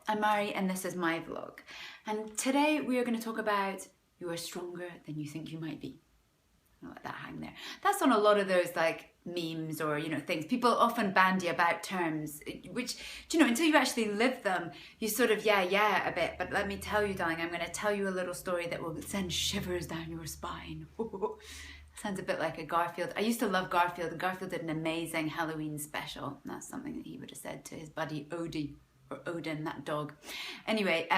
I'm Mhairi and this is my vlog. And today we are going to talk about you are stronger than you think you might be. I'll let that hang there. That's on a lot of those like memes or, things. People often bandy about terms, which, until you actually live them, you sort of, yeah, a bit. But let me tell you, darling, I'm going to tell you a little story that will send shivers down your spine. Sounds a bit like a Garfield. I used to love Garfield, and Garfield did an amazing Halloween special. And that's something that he would have said to his buddy Odie, or Odin, that dog. Anyway,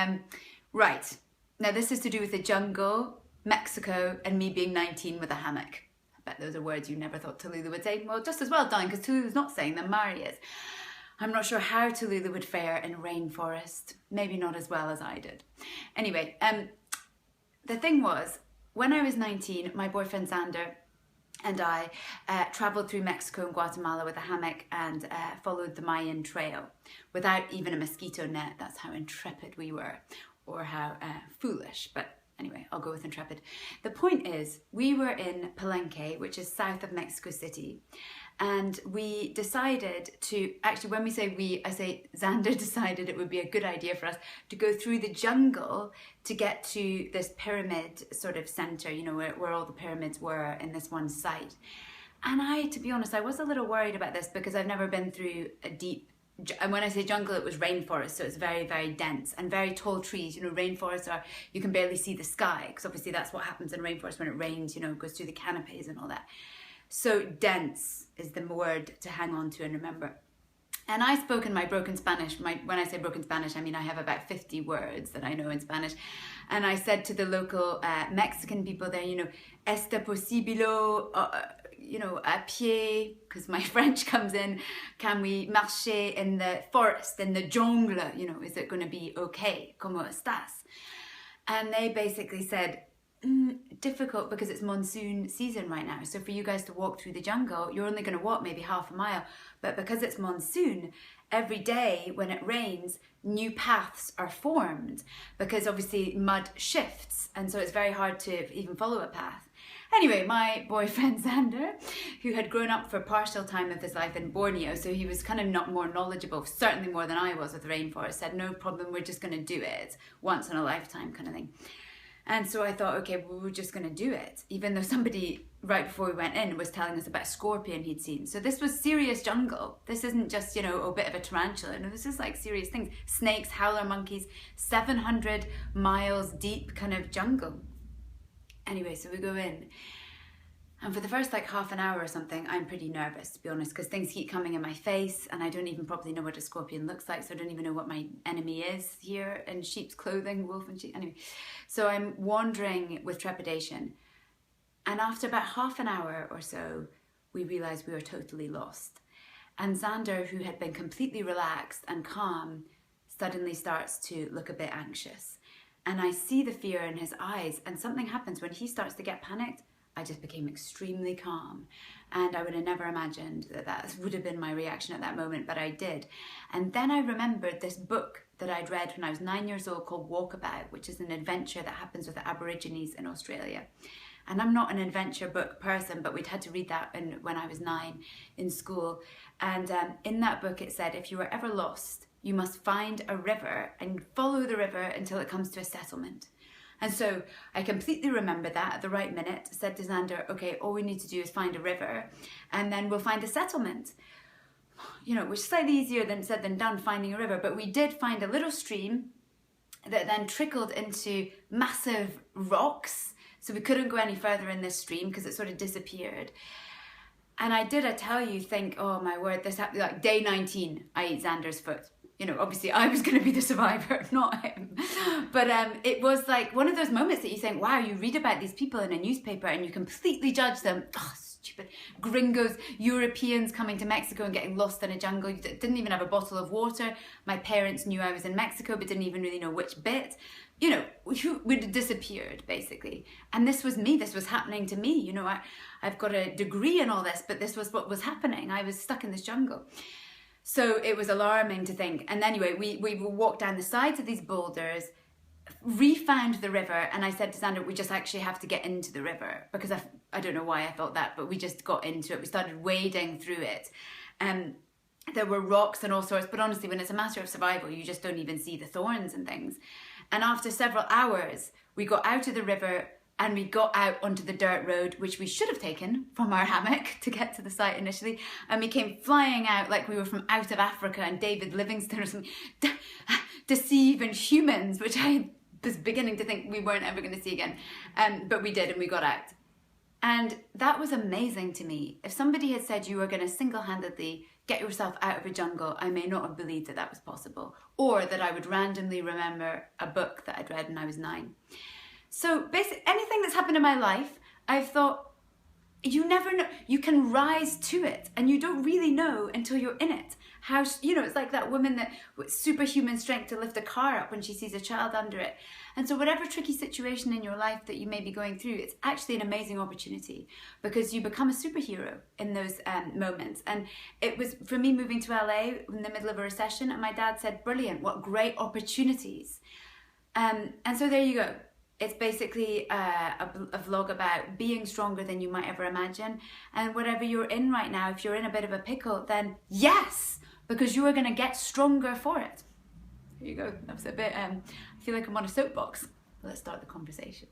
right. Now this is to do with the jungle, Mexico, and me being 19 with a hammock. I bet those are words you never thought Tallulah would say. Well, just as well, darling, because Tallulah's not saying them, Mhairi is. I'm not sure how Tallulah would fare in rainforest. Maybe not as well as I did. Anyway, the thing was, when I was 19, my boyfriend Xander and I travelled through Mexico and Guatemala with a hammock and followed the Mayan trail without even a mosquito net. That's how intrepid we were, or how foolish. But anyway, I'll go with intrepid. The point is, we were in Palenque, which is south of Mexico City. And we decided to, actually when we say we, I say Xander decided it would be a good idea for us to go through the jungle to get to this pyramid sort of center, where all the pyramids were in this one site. And I, to be honest, I was a little worried about this because I've never been through a deep, and when I say jungle, it was rainforest, so it's very, very dense and very tall trees. Rainforests are, you can barely see the sky, because obviously that's what happens in rainforest when it rains, it goes through the canopies and all that. So dense is the word to hang on to and remember. And I spoke in my broken Spanish. When I say broken Spanish, I mean I have about 50 words that I know in Spanish. And I said to the local Mexican people there, "Está posible, a pie," because my French comes in. Can we marcher in the forest, in the jungle? Is it going to be okay? ¿Cómo estás? And they basically said, difficult because it's monsoon season right now. So for you guys to walk through the jungle, you're only going to walk maybe half a mile. But because it's monsoon, every day when it rains, new paths are formed because obviously mud shifts. And so it's very hard to even follow a path. Anyway, my boyfriend Xander, who had grown up for partial time of his life in Borneo, so he was kind of not more knowledgeable, certainly more than I was with the rainforest, said, no problem, we're just going to do it. Once in a lifetime kind of thing. And so I thought, okay, well, we're just going to do it. Even though somebody right before we went in was telling us about a scorpion he'd seen. So this was serious jungle. This isn't just, a bit of a tarantula. No, this is like serious things. Snakes, howler monkeys, 700 miles deep kind of jungle. Anyway, so we go in. And for the first half an hour or something, I'm pretty nervous, to be honest, because things keep coming in my face and I don't even properly know what a scorpion looks like. So I don't even know what my enemy is here in sheep's clothing, wolf and sheep. Anyway, so I'm wandering with trepidation. And after about half an hour or so, we realized we were totally lost. And Xander, who had been completely relaxed and calm, suddenly starts to look a bit anxious. And I see the fear in his eyes, and something happens when he starts to get panicked. I just became extremely calm, and I would have never imagined that would have been my reaction at that moment, but I did. And then I remembered this book that I'd read when I was 9 years old called Walkabout, which is an adventure that happens with the Aborigines in Australia. And I'm not an adventure book person, but we'd had to read that when I was 9 in school. And in that book it said, if you are ever lost, you must find a river and follow the river until it comes to a settlement. And so I completely remember that at the right minute, said to Xander, okay, all we need to do is find a river and then we'll find a settlement. Which is slightly easier said than done, finding a river, but we did find a little stream that then trickled into massive rocks. So we couldn't go any further in this stream because it sort of disappeared. And I tell you, think, oh my word, this happened like day 19, I ate Xander's foot. Obviously I was going to be the survivor, not him. But it was like one of those moments that you think, wow, you read about these people in a newspaper and you completely judge them. Oh, stupid gringos, Europeans coming to Mexico and getting lost in a jungle. You didn't even have a bottle of water. My parents knew I was in Mexico, but didn't even really know which bit. We'd have disappeared, basically. And this was me. This was happening to me. I've got a degree in all this, but this was what was happening. I was stuck in this jungle. So it was alarming to think. And anyway, we walked down the sides of these boulders, refound the river, and I said to Xander, we just actually have to get into the river, because I don't know why I thought that, but we just got into it. We started wading through it. there were rocks and all sorts, but honestly, when it's a matter of survival, you just don't even see the thorns and things. And after several hours, we got out of the river and we got out onto the dirt road, which we should have taken from our hammock to get to the site initially. And we came flying out like we were from out of Africa and David Livingstone or something, to see even humans, which I was beginning to think we weren't ever going to see again. But we did, and we got out. And that was amazing to me. If somebody had said you were going to single-handedly get yourself out of a jungle, I may not have believed that that was possible, or that I would randomly remember a book that I'd read when I was 9. So basically, anything that's happened in my life, I've thought, you never know. You can rise to it, and you don't really know until you're in it. How, you know, it's like that woman that with superhuman strength to lift a car up when she sees a child under it. And so whatever tricky situation in your life that you may be going through, it's actually an amazing opportunity, because you become a superhero in those moments. And it was, for me, moving to LA in the middle of a recession, and my dad said, brilliant, what great opportunities. And so there you go. It's basically a vlog about being stronger than you might ever imagine. And whatever you're in right now, if you're in a bit of a pickle, then yes, because you are going to get stronger for it. There you go. That was a bit, I feel like I'm on a soapbox. Let's start the conversation.